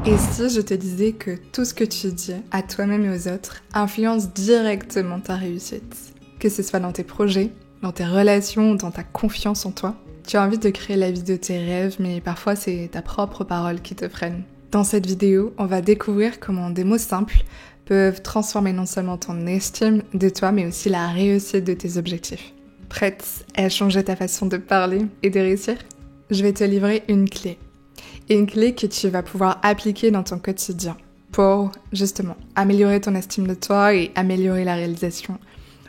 Et si je te disais que tout ce que tu dis à toi-même et aux autres influence directement ta réussite, que ce soit dans tes projets, dans tes relations ou dans ta confiance en toi, tu as envie de créer la vie de tes rêves, mais parfois c'est ta propre parole qui te freine. Dans cette vidéo, on va découvrir comment des mots simples peuvent transformer non seulement ton estime de toi, mais aussi la réussite de tes objectifs. Prête à changer ta façon de parler et de réussir? Je vais te livrer une clé. Une clé que tu vas pouvoir appliquer dans ton quotidien pour, justement, améliorer ton estime de toi et améliorer la réalisation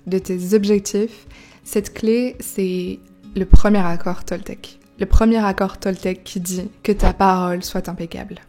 de tes objectifs. Cette clé, c'est le premier accord Toltec. Le premier accord Toltec qui dit que ta parole soit impeccable.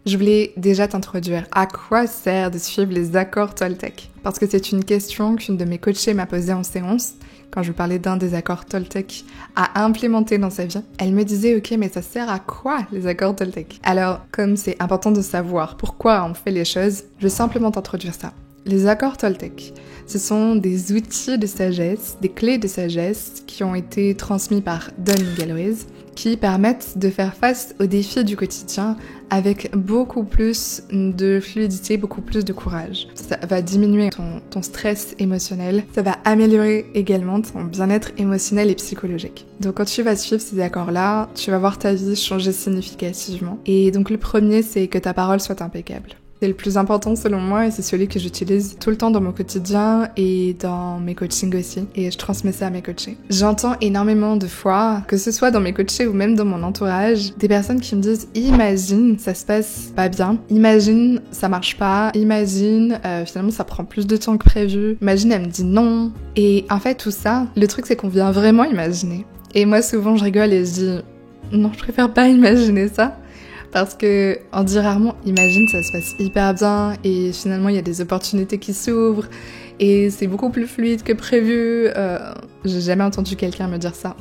Je voulais déjà t'introduire à quoi sert de suivre les accords Toltec. Parce que c'est une question qu'une de mes coachées m'a posée en séance, quand je parlais d'un des accords Toltec à implémenter dans sa vie. Elle me disait, ok, mais ça sert à quoi les accords Toltec? Alors, comme c'est important de savoir pourquoi on fait les choses, je vais simplement t'introduire ça. Les accords Toltec, ce sont des outils de sagesse, des clés de sagesse qui ont été transmis par Don Miguel Ruiz, qui permettent de faire face aux défis du quotidien avec beaucoup plus de fluidité, beaucoup plus de courage. Ça va diminuer ton stress émotionnel, ça va améliorer également ton bien-être émotionnel et psychologique. Donc quand tu vas suivre ces accords-là, tu vas voir ta vie changer significativement. Et donc le premier, c'est que ta parole soit impeccable. C'est le plus important selon moi et c'est celui que j'utilise tout le temps dans mon quotidien et dans mes coachings aussi. Et je transmets ça à mes coachés. J'entends énormément de fois, que ce soit dans mes coachés ou même dans mon entourage, des personnes qui me disent « Imagine, ça se passe pas bien. Imagine, ça marche pas. Imagine, finalement ça prend plus de temps que prévu. Imagine, elle me dit non. » Et en fait tout ça, le truc c'est qu'on vient vraiment imaginer. Et moi souvent je rigole et je dis « Non, je préfère pas imaginer ça. » Parce que on dit rarement, imagine, ça se passe hyper bien et finalement il y a des opportunités qui s'ouvrent et c'est beaucoup plus fluide que prévu. J'ai jamais entendu quelqu'un me dire ça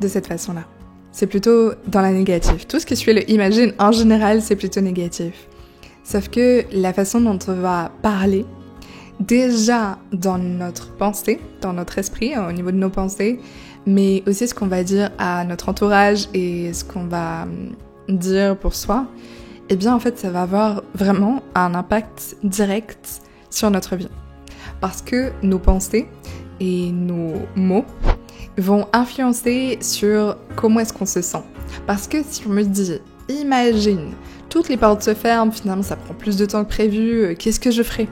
de cette façon-là. C'est plutôt dans la négative. Tout ce qui suit le imagine, en général, c'est plutôt négatif. Sauf que la façon dont on va parler, déjà dans notre pensée, dans notre esprit, au niveau de nos pensées, mais aussi ce qu'on va dire à notre entourage et ce qu'on va dire pour soi, eh bien en fait ça va avoir vraiment un impact direct sur notre vie. Parce que nos pensées et nos mots vont influencer sur comment est-ce qu'on se sent. Parce que si on me dit, imagine, toutes les portes se ferment, finalement ça prend plus de temps que prévu, qu'est-ce que je ferai?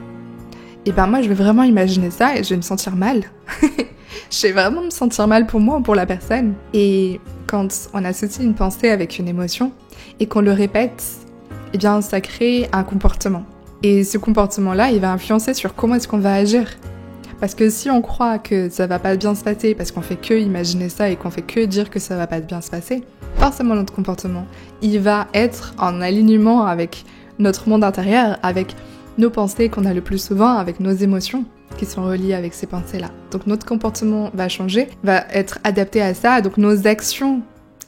Et ben moi je vais vraiment imaginer ça et je vais me sentir mal. Je vais vraiment me sentir mal pour moi ou pour la personne. Et quand on associe une pensée avec une émotion et qu'on le répète, eh bien ça crée un comportement. Et ce comportement-là, il va influencer sur comment est-ce qu'on va agir. Parce que si on croit que ça va pas bien se passer parce qu'on fait que imaginer ça et qu'on fait que dire que ça va pas bien se passer, forcément notre comportement, il va être en alignement avec notre monde intérieur, avec nos pensées qu'on a le plus souvent, avec nos émotions qui sont reliées avec ces pensées-là. Donc notre comportement va changer, va être adapté à ça, donc nos actions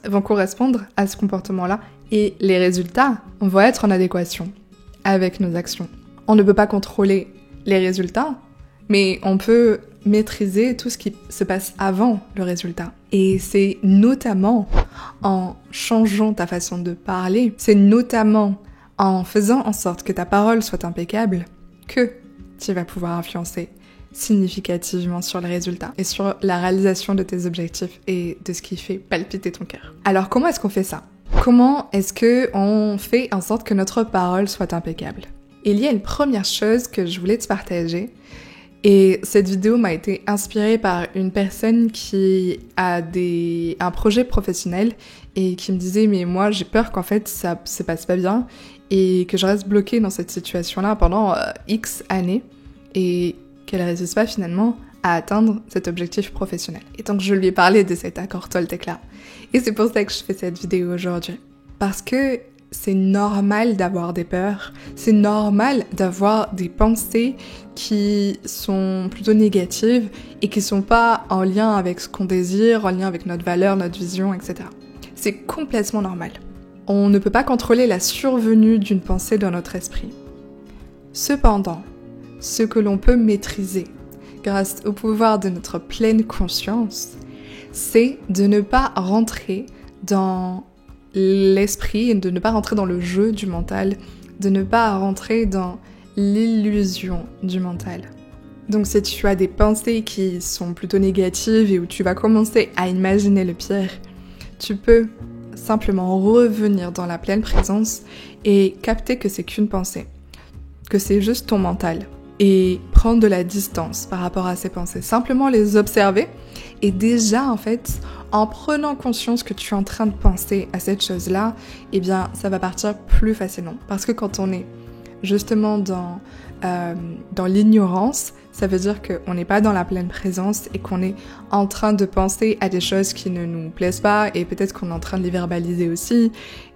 vont correspondre à ce comportement-là et les résultats vont être en adéquation avec nos actions. On ne peut pas contrôler les résultats, mais on peut maîtriser tout ce qui se passe avant le résultat. Et c'est notamment en changeant ta façon de parler, c'est notamment en faisant en sorte que ta parole soit impeccable que tu vas pouvoir influencer significativement sur les résultats et sur la réalisation de tes objectifs et de ce qui fait palpiter ton cœur. Alors comment est-ce qu'on fait ça? Comment est-ce qu'on fait en sorte que notre parole soit impeccable? Il y a une première chose que je voulais te partager et cette vidéo m'a été inspirée par une personne qui a un projet professionnel et qui me disait mais moi j'ai peur qu'en fait ça se passe pas bien et que je reste bloquée dans cette situation-là pendant X années et qu'elle réussisse pas finalement à atteindre cet objectif professionnel. Et donc je lui ai parlé de cet accord Toltec-là. Et c'est pour ça que je fais cette vidéo aujourd'hui. Parce que c'est normal d'avoir des peurs, c'est normal d'avoir des pensées qui sont plutôt négatives et qui sont pas en lien avec ce qu'on désire, en lien avec notre valeur, notre vision, etc. C'est complètement normal. On ne peut pas contrôler la survenue d'une pensée dans notre esprit. Cependant, ce que l'on peut maîtriser grâce au pouvoir de notre pleine conscience, c'est de ne pas rentrer dans l'esprit et de ne pas rentrer dans le jeu du mental, de ne pas rentrer dans l'illusion du mental. Donc si tu as des pensées qui sont plutôt négatives et où tu vas commencer à imaginer le pire, tu peux simplement revenir dans la pleine présence et capter que c'est qu'une pensée, que c'est juste ton mental, et prendre de la distance par rapport à ces pensées. Simplement les observer et déjà en fait, en prenant conscience que tu es en train de penser à cette chose-là, eh bien ça va partir plus facilement. Parce que quand on est justement dans l'ignorance, ça veut dire qu'on n'est pas dans la pleine présence et qu'on est en train de penser à des choses qui ne nous plaisent pas et peut-être qu'on est en train de les verbaliser aussi.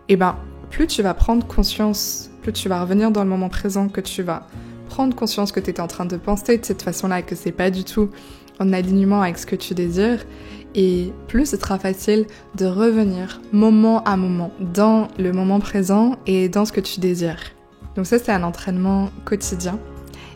Et ben, plus tu vas prendre conscience, plus tu vas revenir dans le moment présent, que tu vas prendre conscience que tu es en train de penser de cette façon-là et que c'est pas du tout en alignement avec ce que tu désires, et plus ce sera facile de revenir moment à moment dans le moment présent et dans ce que tu désires. Donc ça, c'est un entraînement quotidien.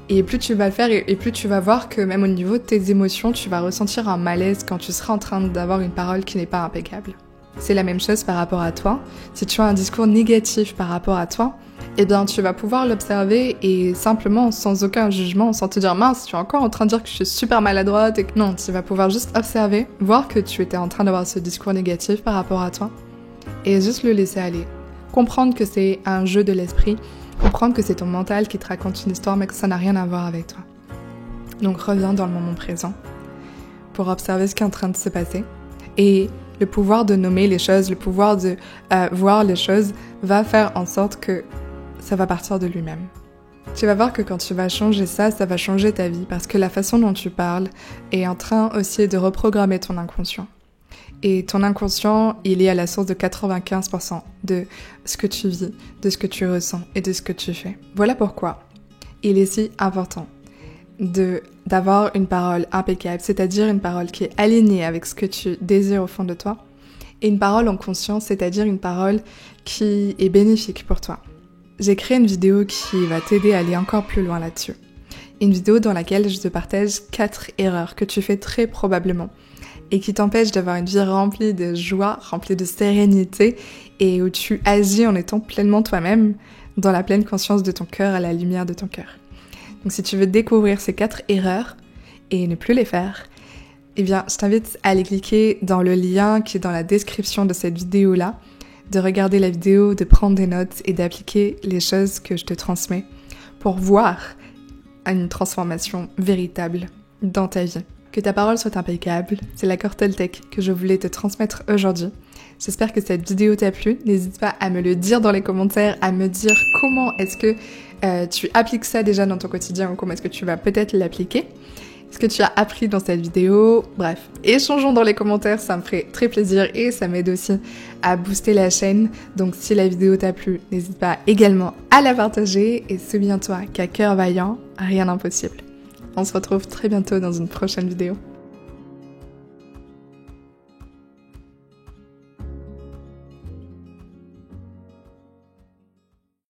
Et plus tu vas le faire, et plus tu vas voir que même au niveau de tes émotions, tu vas ressentir un malaise quand tu seras en train d'avoir une parole qui n'est pas impeccable. C'est la même chose par rapport à toi. Si tu as un discours négatif par rapport à toi, eh bien tu vas pouvoir l'observer et simplement, sans aucun jugement, sans te dire « mince, tu es encore en train de dire que je suis super maladroite » et que non, tu vas pouvoir juste observer, voir que tu étais en train d'avoir ce discours négatif par rapport à toi et juste le laisser aller. Comprendre que c'est un jeu de l'esprit, comprendre que c'est ton mental qui te raconte une histoire mais que ça n'a rien à voir avec toi. Donc reviens dans le moment présent pour observer ce qui est en train de se passer. Et le pouvoir de nommer les choses, le pouvoir de voir les choses va faire en sorte que ça va partir de lui-même. Tu vas voir que quand tu vas changer ça, ça va changer ta vie parce que la façon dont tu parles est en train aussi de reprogrammer ton inconscient. Et ton inconscient, il est à la source de 95% de ce que tu vis, de ce que tu ressens et de ce que tu fais. Voilà pourquoi il est si important d'avoir une parole impeccable, c'est-à-dire une parole qui est alignée avec ce que tu désires au fond de toi, et une parole en conscience, c'est-à-dire une parole qui est bénéfique pour toi. J'ai créé une vidéo qui va t'aider à aller encore plus loin là-dessus. Une vidéo dans laquelle je te partage 4 erreurs que tu fais très probablement et qui t'empêchent d'avoir une vie remplie de joie, remplie de sérénité et où tu agis en étant pleinement toi-même dans la pleine conscience de ton cœur, à la lumière de ton cœur. Donc si tu veux découvrir ces 4 erreurs et ne plus les faire, eh bien je t'invite à aller cliquer dans le lien qui est dans la description de cette vidéo-là, de regarder la vidéo, de prendre des notes et d'appliquer les choses que je te transmets pour voir une transformation véritable dans ta vie. Que ta parole soit impeccable, c'est l'accord Toltec que je voulais te transmettre aujourd'hui. J'espère que cette vidéo t'a plu. N'hésite pas à me le dire dans les commentaires, à me dire comment est-ce que tu appliques ça déjà dans ton quotidien ou comment est-ce que tu vas peut-être l'appliquer. Ce que tu as appris dans cette vidéo, bref, échangeons dans les commentaires, ça me ferait très plaisir et ça m'aide aussi à booster la chaîne. Donc si la vidéo t'a plu, n'hésite pas également à la partager et souviens-toi qu'à cœur vaillant, rien d'impossible. On se retrouve très bientôt dans une prochaine vidéo.